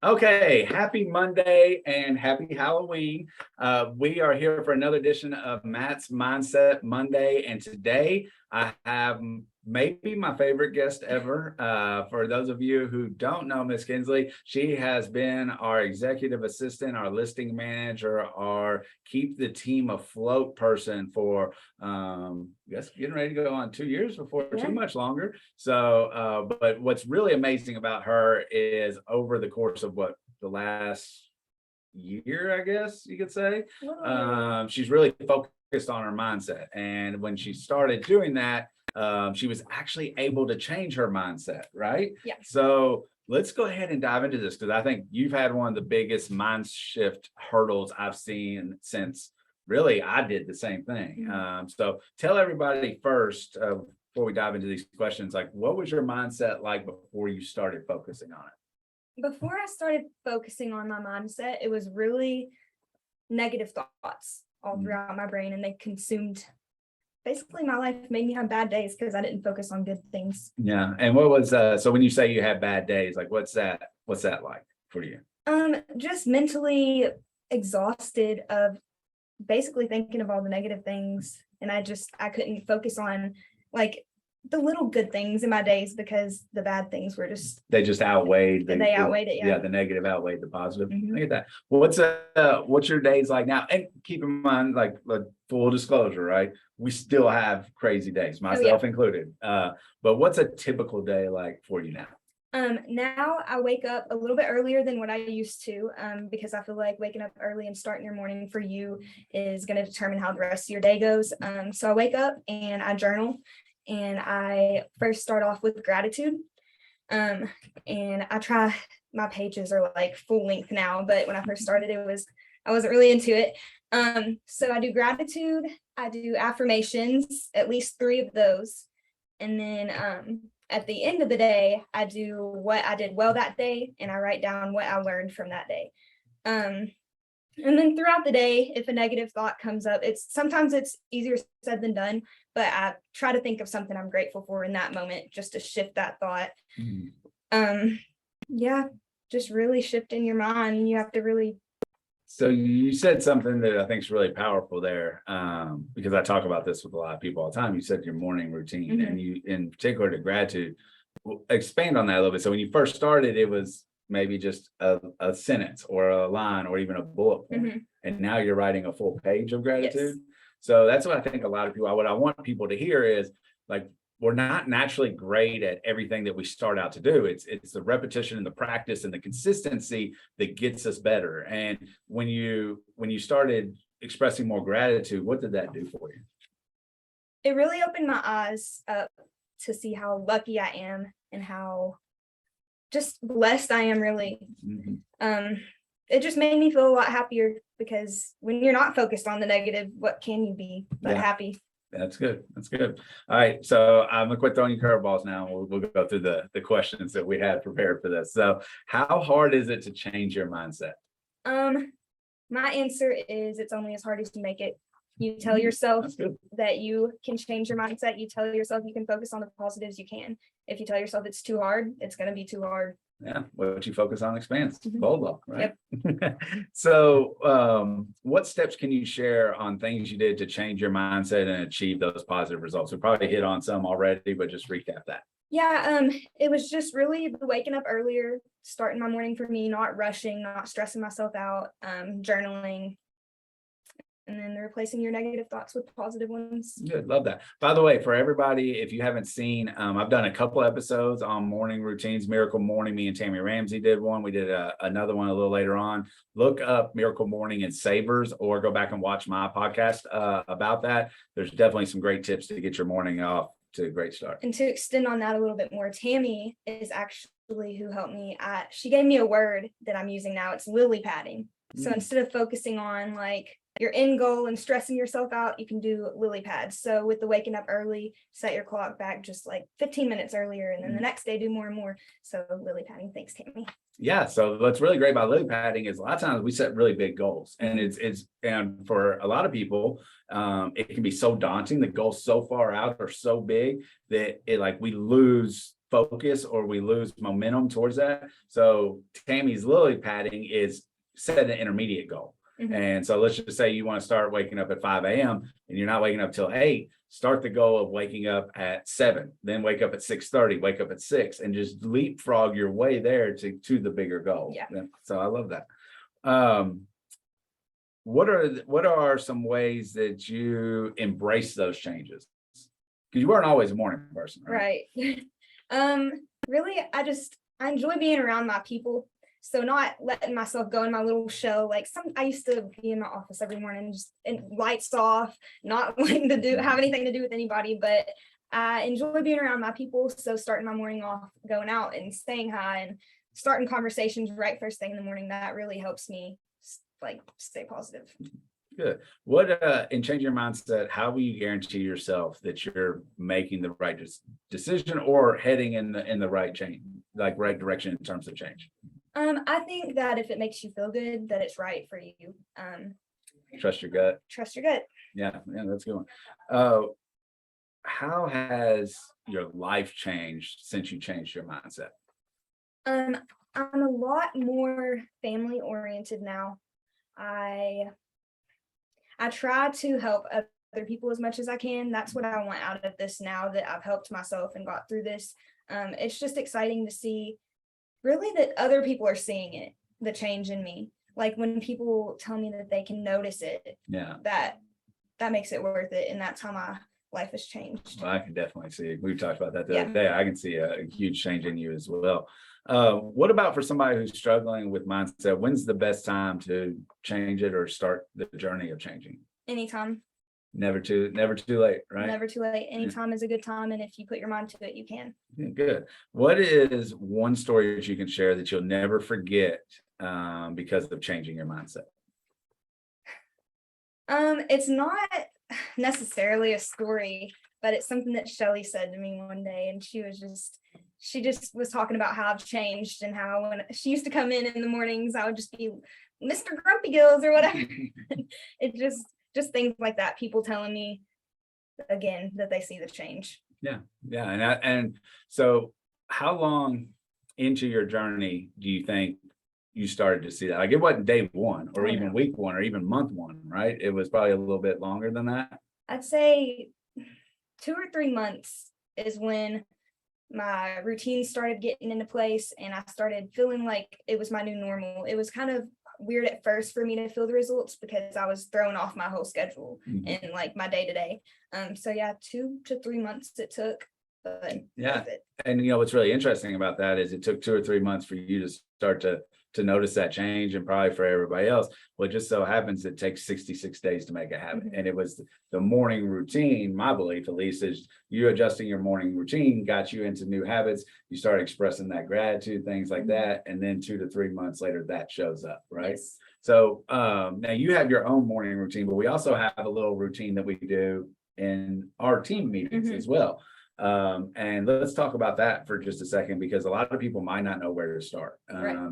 Okay, happy Monday and happy Halloween. We are here for another edition of Matt's Mindset Monday, and today I have maybe my favorite guest ever. For those of you who don't know Miss Kensley, she has been our executive assistant, our listing manager, our keep the team afloat person for I guess getting ready to go on 2 years before too much longer. So, but what's really amazing about her is over the course of the last year, I guess you could say, she's really focused on her mindset. And when she started doing that, she was actually able to change her mindset, right? Yeah. So let's go ahead and dive into this because I think you've had one of the biggest mind shift hurdles I've seen since really I did the same thing. So tell everybody first, before we dive into these questions, like what was your mindset like before you started focusing on it? Before I started focusing on my mindset, it was really negative thoughts all throughout my brain, and they consumed basically my life, made me have bad days because I didn't focus on good things. Yeah. And what was so when you say you had bad days, like what's that like for you? Just mentally exhausted of basically thinking of all the negative things, and I couldn't focus on like the little good things in my days because the bad things were just they outweighed it. Yeah, the negative outweighed the positive. Look at that. What's your days like now? And keep in mind, like full disclosure, right? We still have crazy days, myself included. But what's a typical day like for you now? Now I wake up a little bit earlier than what I used to, because I feel like waking up early and starting your morning for you is going to determine how the rest of your day goes. So I wake up and I journal, and I first start off with gratitude. And I try, my pages are like full length now, but when I first started, I wasn't really into it. So I do gratitude, I do affirmations, at least 3 of those. And then, at the end of the day, I do what I did well that day, and I write down what I learned from that day. And then throughout the day, if a negative thought comes up, sometimes it's easier said than done, but I try to think of something I'm grateful for in that moment just to shift that thought. Yeah, just really shifting your mind. You have to really. So you said something that I think is really powerful there, because I talk about this with a lot of people all the time. You said your morning routine, and you, in particular, to gratitude. Expand on that a little bit. So when you first started, it was maybe just a sentence or a line or even a bullet point, and now you're writing a full page of gratitude. Yes. So that's what I think a lot of people. What I want people to hear is like, we're not naturally great at everything that we start out to do. It's the repetition and the practice and the consistency that gets us better. And when you started expressing more gratitude, what did that do for you? It really opened my eyes up to see how lucky I am and how just blessed I am, really. It just made me feel a lot happier because when you're not focused on the negative, what can you be but happy? That's good. That's good. All right. So I'm gonna quit throwing you curveballs now. We'll go through the questions that we had prepared for this. So how hard is it to change your mindset? My answer is it's only as hard as you make it. You tell yourself that you can change your mindset. You tell yourself you can focus on the positives, you can. If you tell yourself it's too hard, it's going to be too hard. Yeah, what you focus on expands. Bold law, right? Yep. So what steps can you share on things you did to change your mindset and achieve those positive results? We probably hit on some already, but just recap that. Yeah, it was just really waking up earlier, starting my morning for me, not rushing, not stressing myself out, journaling, and then replacing your negative thoughts with positive ones. Good. Love that. By the way, for everybody, if you haven't seen, I've done a couple episodes on morning routines. Miracle Morning, me and Tammy Ramsey did one. We did another one a little later on. Look up Miracle Morning and Savers, or go back and watch my podcast about that. There's definitely some great tips to get your morning off to a great start. And to extend on that a little bit more, Tammy is actually who helped me. She gave me a word that I'm using now. It's lily padding. So instead of focusing on like your end goal and stressing yourself out, you can do lily pads. So with the waking up early, set your clock back just like 15 minutes earlier, and then the next day do more and more. So lily padding. Thanks, Tammy. Yeah. So what's really great about lily padding is a lot of times we set really big goals, and and for a lot of people, it can be so daunting. The goals so far out or so big that we lose focus or we lose momentum towards that. So Tammy's lily padding is set an intermediate goal. Mhm. And so let's just say you want to start waking up at 5 a.m. and you're not waking up till 8. Start the goal of waking up at 7, then wake up at 6:30, wake up at 6, and just leapfrog your way there to the bigger goal. Yeah. So I love that. What are some ways that you embrace those changes? Because you weren't always a morning person, right? Right. Really, I enjoy being around my people. So not letting myself go in my little shell. Like I used to be in my office every morning, just and lights off, not wanting to have anything to do with anybody, but I enjoy being around my people. So starting my morning off, going out and saying hi and starting conversations right first thing in the morning, that really helps me like stay positive. Good. What in changing your mindset, how will you guarantee yourself that you're making the right decision or heading in the right change, like right direction in terms of change? I think that if it makes you feel good, that it's right for you. Trust your gut. Trust your gut. Yeah, that's a good one. How has your life changed since you changed your mindset? I'm a lot more family oriented now. I try to help other people as much as I can. That's what I want out of this now that I've helped myself and got through this. It's just exciting to see really that other people are seeing it, the change in me. Like when people tell me that they can notice it, Yeah, that makes it worth it. And that's how my life has changed. well, I can definitely see. We've talked about that the Yeah. other day. I can see a huge change in you as well. What about for somebody who's struggling with mindset? When's the best time to change it or start the journey of changing? Anytime. Never too late, right? Never too late. Anytime is a good time. And if you put your mind to it, you can. Yeah, good. What is one story that you can share that you'll never forget because of changing your mindset? It's not necessarily a story, but it's something that Shelly said to me one day, and she just was talking about how I've changed and how when she used to come in the mornings, I would just be Mr. Grumpy Gills or whatever. It just things like that. People telling me again that they see the change. Yeah. And so how long into your journey do you think you started to see that? Like it wasn't day one or even week one or even month one, right? It was probably a little bit longer than that. I'd say 2 or 3 months is when my routine started getting into place and I started feeling like it was my new normal. It was kind of weird at first for me to feel the results because I was throwing off my whole schedule and like my day to day. So yeah, 2 to 3 months it took, but yeah. And what's really interesting about that is it took 2 or 3 months for you to start to notice that change, and probably for everybody else. Well, it just so happens it takes 66 days to make it happen. And it was the morning routine, my belief at least, is you adjusting your morning routine got you into new habits. You start expressing that gratitude, things like that. And then 2 to 3 months later, that shows up, right? Yes. So now you have your own morning routine, but we also have a little routine that we do in our team meetings as well. And let's talk about that for just a second, because a lot of people might not know where to start.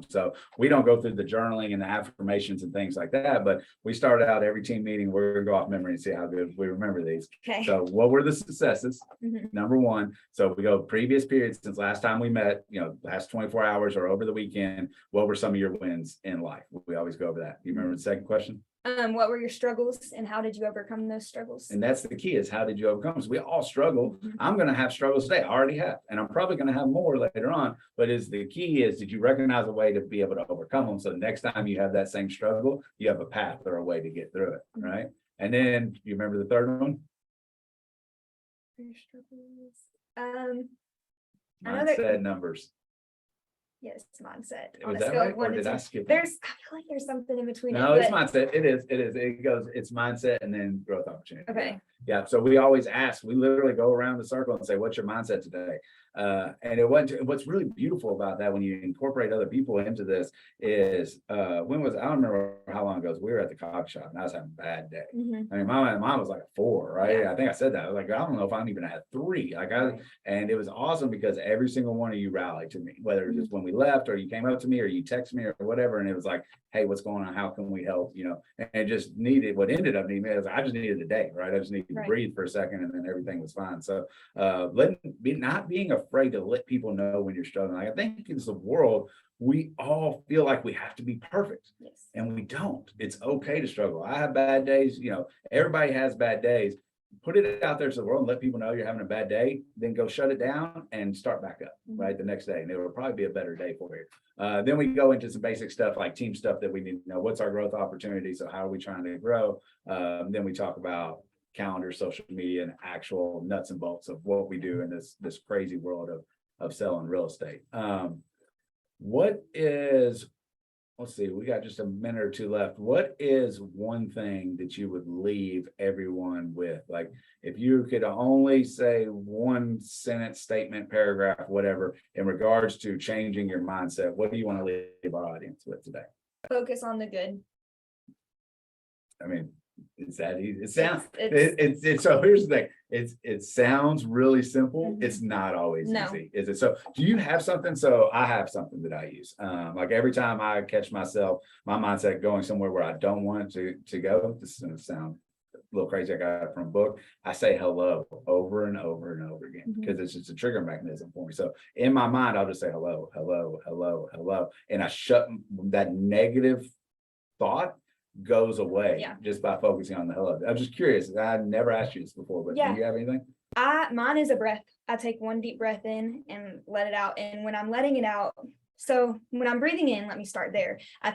So we don't go through the journaling and the affirmations and things like that, but we start out every team meeting, we're gonna go off memory and see how good we remember these. Okay. So what were the successes? Number one. So we go previous periods since last time we met, last 24 hours or over the weekend. What were some of your wins in life? We always go over that. Do you remember the second question? What were your struggles and how did you overcome those struggles? And that's the key, is how did you overcome? So we all struggle. I'm going to have struggles today. I already have, and I'm probably going to have more later on. But the key is, did you recognize a way to be able to overcome them? So the next time you have that same struggle, you have a path or a way to get through it, right? And then you remember the third one? Your struggles. Mindset, numbers. Yes, mindset. Was that right? Or did I skip it? I feel like there's something in between. No, it's mindset. It is. It's mindset and then growth opportunity. Okay. Yeah. So we always ask, we literally go around the circle and say, what's your mindset today? And what's really beautiful about that when you incorporate other people into this is, I don't remember how long ago, we were at the coffee shop and I was having a bad day. I mean, mine was like a 4, right? Yeah. I think I said that. I was like, I don't know if I'm even at 3. And it was awesome because every single one of you rallied to me, whether it was just when we left or you came up to me or you texted me or whatever. And it was like, hey, what's going on? How can we help? And it just needed, what ended up needing is I just needed a day, right? I just needed to breathe for a second and then everything was fine. So not being afraid afraid to let people know when you're struggling. Like, I think in the world, we all feel like we have to be perfect, Yes. and we don't. It's okay to struggle. I have bad days. Everybody has bad days. Put it out there to the world and let people know you're having a bad day, then go shut it down and start back up, right, the next day. And it will probably be a better day for you. Then we go into some basic stuff like team stuff that we need to know. What's our growth opportunity? So how are we trying to grow? Then we talk about calendar, social media, and actual nuts and bolts of what we do in this crazy world of selling real estate. Let's see, we got just a minute or two left. What is one thing that you would leave everyone with? Like, if you could only say one sentence, statement, paragraph, whatever, in regards to changing your mindset, what do you want to leave our audience with today? Focus on the good. I mean, it's that easy. It sounds, It's so here's the thing. It sounds really simple. It's not always No. easy, is it? So do you have something? So I have something that I use. Like every time I catch myself, my mindset going somewhere where I don't want it to go, this is gonna sound a little crazy. I got it from a book. I say hello over and over and over again because it's just a trigger mechanism for me. So in my mind, I'll just say hello, hello, hello, hello. And I shut that negative thought goes away just by focusing on the hello. I'm just curious. I never asked you this before, but do you have anything? Mine is a breath. I take one deep breath in and let it out. And when I'm letting it out, so when I'm breathing in, let me start there. I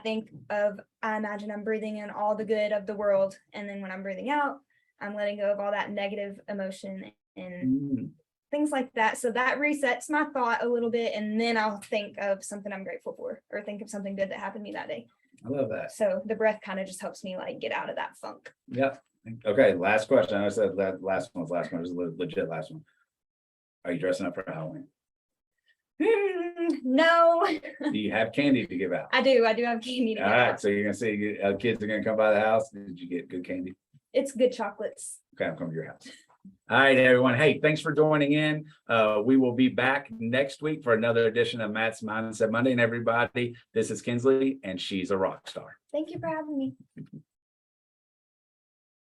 imagine I'm breathing in all the good of the world. And then when I'm breathing out, I'm letting go of all that negative emotion and things like that. So that resets my thought a little bit. And then I'll think of something I'm grateful for, or think of something good that happened to me that day. I love that. So the breath kind of just helps me like get out of that funk. Yep. Okay. Last question. I said that last one was a legit last one. Are you dressing up for Halloween? No. Do you have candy to give out? I do have candy to give All right. out. So you're going to see kids are going to come by the house. Did you get good candy? It's good chocolates. Okay. I'm coming to your house. All right, everyone. Hey, thanks for joining in. We will be back next week for another edition of Matt's Mindset Monday. And everybody, this is Kensley, and she's a rock star. Thank you for having me.